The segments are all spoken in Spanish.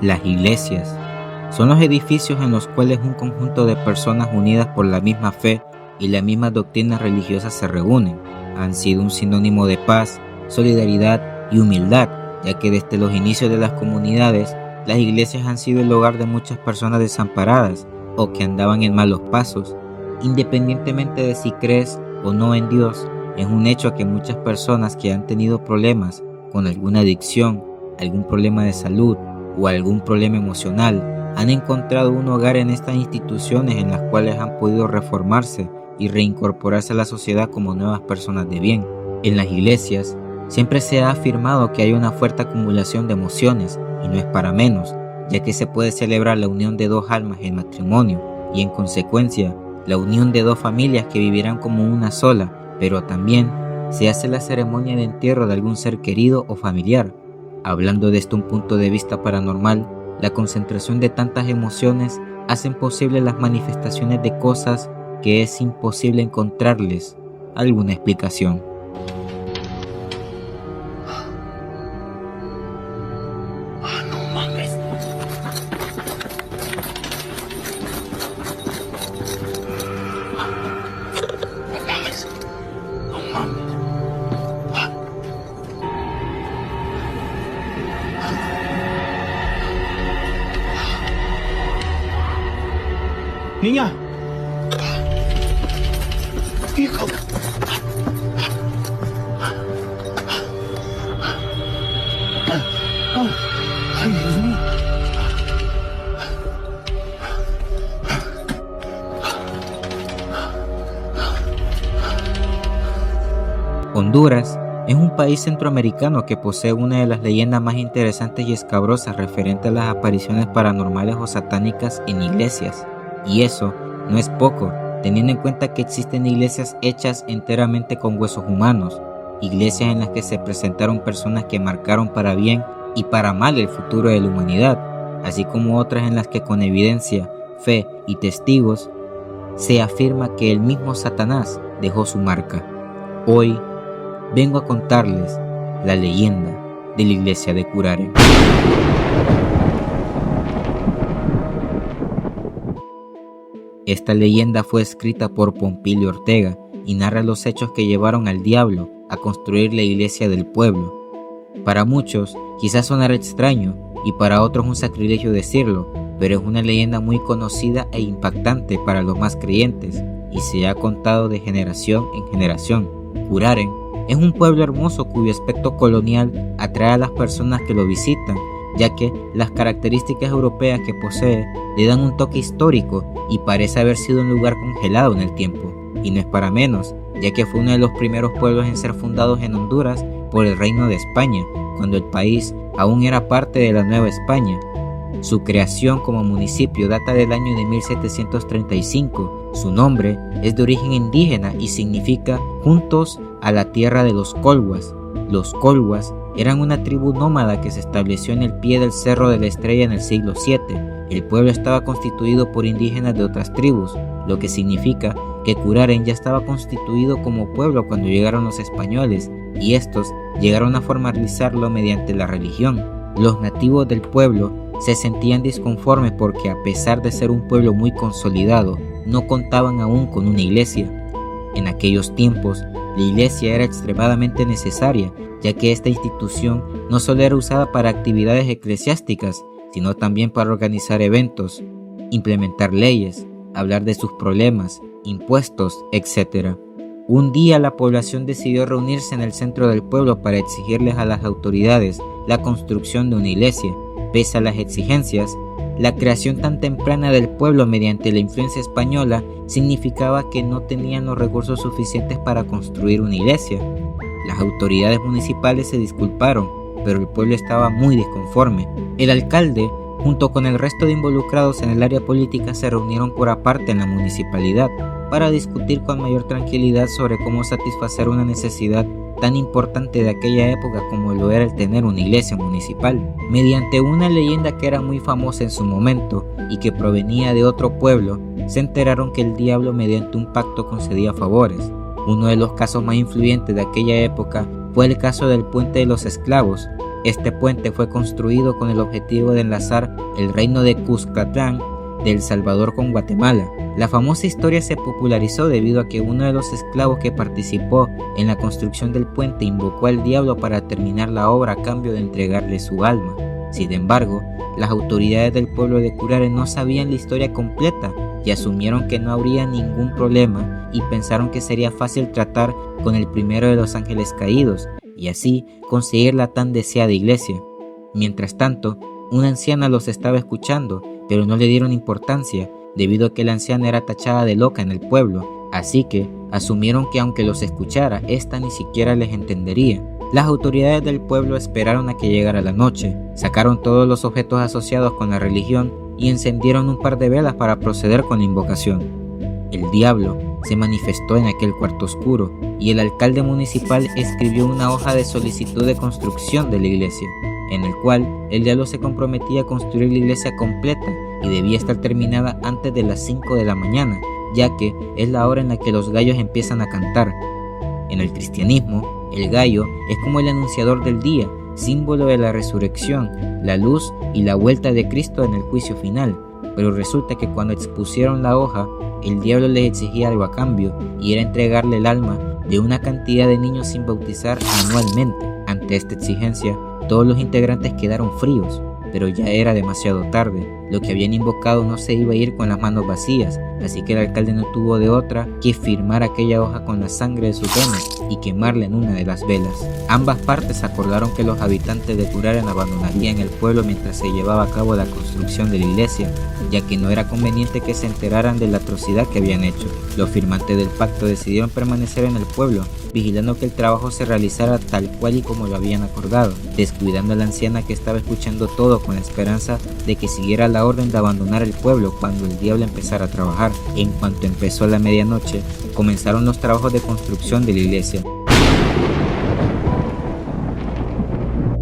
Las iglesias son los edificios en los cuales un conjunto de personas unidas por la misma fe y la misma doctrina religiosa se reúnen. Han sido un sinónimo de paz, solidaridad y humildad, ya que desde los inicios de las comunidades, las iglesias han sido el hogar de muchas personas desamparadas o que andaban en malos pasos. Independientemente de si crees o no en Dios, es un hecho que muchas personas que han tenido problemas con alguna adicción, algún problema de salud o algún problema emocional, han encontrado un hogar en estas instituciones en las cuales han podido reformarse y reincorporarse a la sociedad como nuevas personas de bien. En las iglesias siempre se ha afirmado que hay una fuerte acumulación de emociones, y no es para menos, ya que se puede celebrar la unión de dos almas en matrimonio y en consecuencia la unión de dos familias que vivirán como una sola, pero también se hace la ceremonia de entierro de algún ser querido o familiar. Hablando desde un punto de vista paranormal, la concentración de tantas emociones hacen posible las manifestaciones de cosas que es imposible encontrarles alguna explicación. No mames. No mames. Niña. Hijo. Ay, Dios mío. Honduras es un país centroamericano que posee una de las leyendas más interesantes y escabrosas referente a las apariciones paranormales o satánicas en iglesias. Y eso no es poco, teniendo en cuenta que existen iglesias hechas enteramente con huesos humanos, iglesias en las que se presentaron personas que marcaron para bien y para mal el futuro de la humanidad, así como otras en las que con evidencia, fe y testigos se afirma que el mismo Satanás dejó su marca. Hoy vengo a contarles la leyenda de la iglesia de Curaren. Esta leyenda fue escrita por Pompilio Ortega y narra los hechos que llevaron al diablo a construir la iglesia del pueblo. Para muchos quizás sonará extraño y para otros un sacrilegio decirlo, pero es una leyenda muy conocida e impactante para los más creyentes y se ha contado de generación en generación. Curaren es un pueblo hermoso cuyo aspecto colonial atrae a las personas que lo visitan, ya que las características europeas que posee le dan un toque histórico y parece haber sido un lugar congelado en el tiempo. Y no es para menos, ya que fue uno de los primeros pueblos en ser fundados en Honduras por el Reino de España, cuando el país aún era parte de la Nueva España. Su creación como municipio data del año de 1735. Su nombre es de origen indígena y significa juntos a la tierra de los Colhuas. Los Colhuas eran una tribu nómada que se estableció en el pie del Cerro de la Estrella en el siglo VII. El pueblo estaba constituido por indígenas de otras tribus, lo que significa que Curaren ya estaba constituido como pueblo cuando llegaron los españoles, y estos llegaron a formalizarlo mediante la religión. Los nativos del pueblo se sentían disconformes porque, a pesar de ser un pueblo muy consolidado, no contaban aún con una iglesia. En aquellos tiempos, la iglesia era extremadamente necesaria, ya que esta institución no solo era usada para actividades eclesiásticas, sino también para organizar eventos, implementar leyes, hablar de sus problemas, impuestos, etc. Un día la población decidió reunirse en el centro del pueblo para exigirles a las autoridades la construcción de una iglesia. Pese a las exigencias, la creación tan temprana del pueblo mediante la influencia española significaba que no tenían los recursos suficientes para construir una iglesia. Las autoridades municipales se disculparon, pero el pueblo estaba muy disconforme. El alcalde, junto con el resto de involucrados en el área política, se reunieron por aparte en la municipalidad para discutir con mayor tranquilidad sobre cómo satisfacer una necesidad tan importante de aquella época como lo era el tener una iglesia municipal. Mediante una leyenda que era muy famosa en su momento y que provenía de otro pueblo, se enteraron que el diablo mediante un pacto concedía favores. Uno de los casos más influyentes de aquella época fue el caso del Puente de los Esclavos. Este puente fue construido con el objetivo de enlazar el reino de Cuscatlán de El Salvador con Guatemala. La famosa historia se popularizó debido a que uno de los esclavos que participó en la construcción del puente invocó al diablo para terminar la obra a cambio de entregarle su alma. Sin embargo, las autoridades del pueblo de Curare no sabían la historia completa y asumieron que no habría ningún problema y pensaron que sería fácil tratar con el primero de los ángeles caídos y así conseguir la tan deseada iglesia. Mientras tanto, una anciana los estaba escuchando, pero no le dieron importancia debido a que la anciana era tachada de loca en el pueblo, así que asumieron que aunque los escuchara, ésta ni siquiera les entendería. Las autoridades del pueblo esperaron a que llegara la noche, sacaron todos los objetos asociados con la religión y encendieron un par de velas para proceder con la invocación. El diablo se manifestó en aquel cuarto oscuro y el alcalde municipal escribió una hoja de solicitud de construcción de la iglesia, en el cual el diablo se comprometía a construir la iglesia completa y debía estar terminada antes de las 5 de la mañana, ya que es la hora en la que los gallos empiezan a cantar. En el cristianismo, el gallo es como el anunciador del día, símbolo de la resurrección, la luz y la vuelta de Cristo en el juicio final. Pero resulta que cuando expusieron la hoja, el diablo les exigía algo a cambio, y era entregarle el alma de una cantidad de niños sin bautizar anualmente. Ante esta exigencia, todos los integrantes quedaron fríos, pero ya era demasiado tarde. Lo que habían invocado no se iba a ir con las manos vacías, así que el alcalde no tuvo de otra que firmar aquella hoja con la sangre de sus venas y quemarla en una de las velas. Ambas partes acordaron que los habitantes de Curare abandonarían el pueblo mientras se llevaba a cabo la construcción de la iglesia, ya que no era conveniente que se enteraran de la atrocidad que habían hecho. Los firmantes del pacto decidieron permanecer en el pueblo, vigilando que el trabajo se realizara tal cual y como lo habían acordado, descuidando a la anciana que estaba escuchando todo con la esperanza de que siguiera la orden de abandonar el pueblo cuando el diablo empezara a trabajar. En cuanto empezó la medianoche, comenzaron los trabajos de construcción de la iglesia.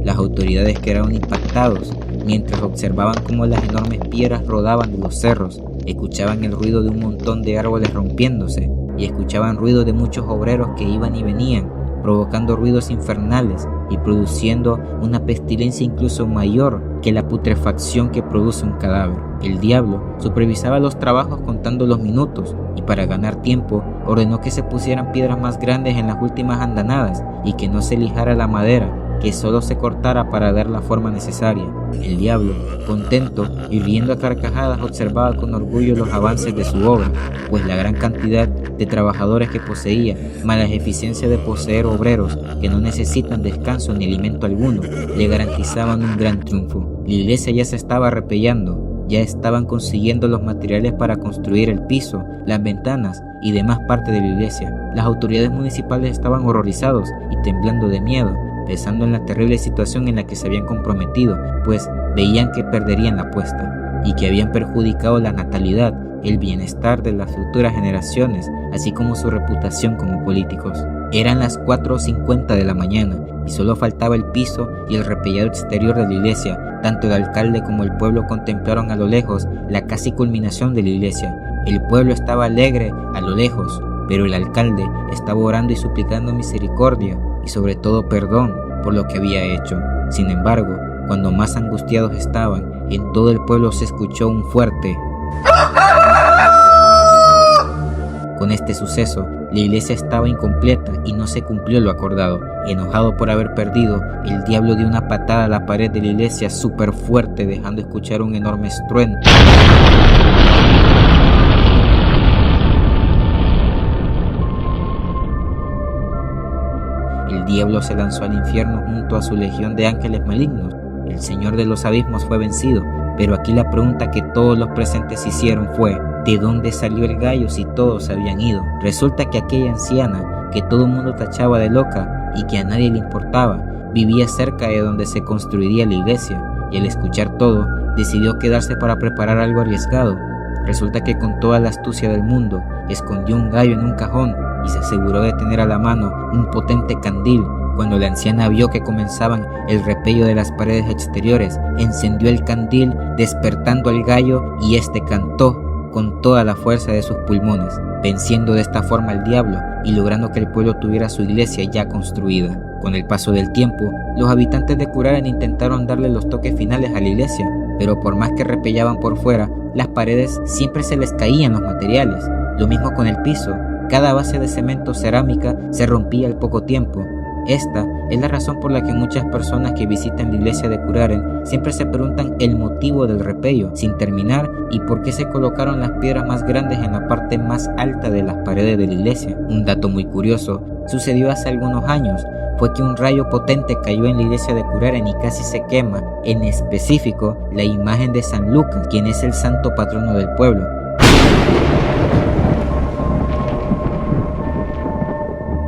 Las autoridades quedaron impactados mientras observaban cómo las enormes piedras rodaban de los cerros, escuchaban el ruido de un montón de árboles rompiéndose y escuchaban ruido de muchos obreros que iban y venían, provocando ruidos infernales y produciendo una pestilencia incluso mayor que la putrefacción que produce un cadáver. El diablo supervisaba los trabajos contando los minutos y para ganar tiempo ordenó que se pusieran piedras más grandes en las últimas andanadas y que no se lijara la madera, que solo se cortara para dar la forma necesaria. El diablo, contento y riendo a carcajadas, observaba con orgullo los avances de su obra, pues la gran cantidad de trabajadores que poseía, más la eficiencia de poseer obreros que no necesitan descanso ni alimento alguno, le garantizaban un gran triunfo. La iglesia ya se estaba repellando, ya estaban consiguiendo los materiales para construir el piso, las ventanas y demás partes de la iglesia. Las autoridades municipales estaban horrorizados y temblando de miedo, pensando en la terrible situación en la que se habían comprometido, pues veían que perderían la apuesta y que habían perjudicado la natalidad, el bienestar de las futuras generaciones, así como su reputación como políticos. Eran las 4:50 de la mañana y solo faltaba el piso y el repellado exterior de la iglesia. Tanto el alcalde como el pueblo contemplaron a lo lejos la casi culminación de la iglesia. El pueblo estaba alegre a lo lejos, pero el alcalde estaba orando y suplicando misericordia y sobre todo perdón por lo que había hecho. Sin embargo, cuando más angustiados estaban, en todo el pueblo se escuchó un fuerte. Con este suceso, la iglesia estaba incompleta y no se cumplió lo acordado. Enojado por haber perdido, el diablo dio una patada a la pared de la iglesia súper fuerte, dejando escuchar un enorme estruendo. El diablo se lanzó al infierno junto a su legión de ángeles malignos. el señor de los abismos fue vencido, pero aquí la pregunta que todos los presentes hicieron fue: ¿de dónde salió el gallo si todos habían ido? Resulta que aquella anciana, que todo el mundo tachaba de loca y que a nadie le importaba, vivía cerca de donde se construiría la iglesia, y al escuchar todo, decidió quedarse para preparar algo arriesgado. Resulta que con toda la astucia del mundo, escondió un gallo en un cajón y se aseguró de tener a la mano un potente candil. Cuando la anciana vio que comenzaban el repello de las paredes exteriores, encendió el candil, despertando al gallo, y este cantó con toda la fuerza de sus pulmones, venciendo de esta forma al diablo y logrando que el pueblo tuviera su iglesia ya construida. Con el paso del tiempo, los habitantes de Curaren intentaron darle los toques finales a la iglesia, pero por más que repellaban por fuera, las paredes siempre se les caían los materiales. Lo mismo con el piso, cada base de cemento o cerámica se rompía al poco tiempo. Esta es la razón por la que muchas personas que visitan la iglesia de Curaren siempre se preguntan el motivo del repello sin terminar y por qué se colocaron las piedras más grandes en la parte más alta de las paredes de la iglesia. Un dato muy curioso sucedió hace algunos años, fue que un rayo potente cayó en la iglesia de Curaren y casi se quema, en específico la imagen de San Lucas, quien es el santo patrono del pueblo.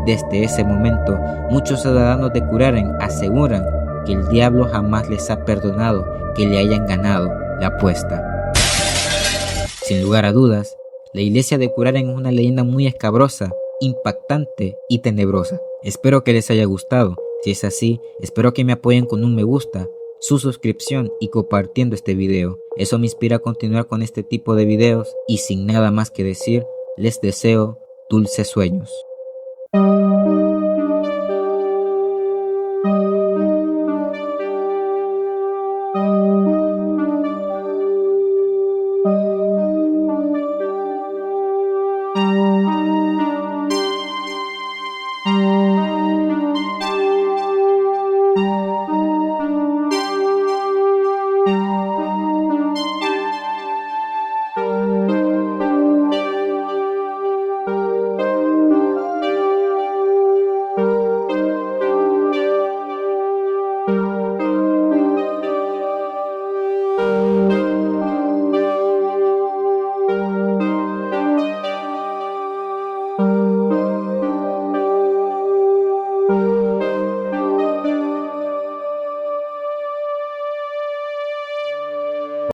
Desde ese momento, muchos ciudadanos de Curaren aseguran que el diablo jamás les ha perdonado que le hayan ganado la apuesta. Sin lugar a dudas, la iglesia de Curaren es una leyenda muy escabrosa, impactante y tenebrosa. Espero que les haya gustado. Si es así, espero que me apoyen con un me gusta, su suscripción y compartiendo este video. Eso me inspira a continuar con este tipo de videos y sin nada más que decir, les deseo dulces sueños.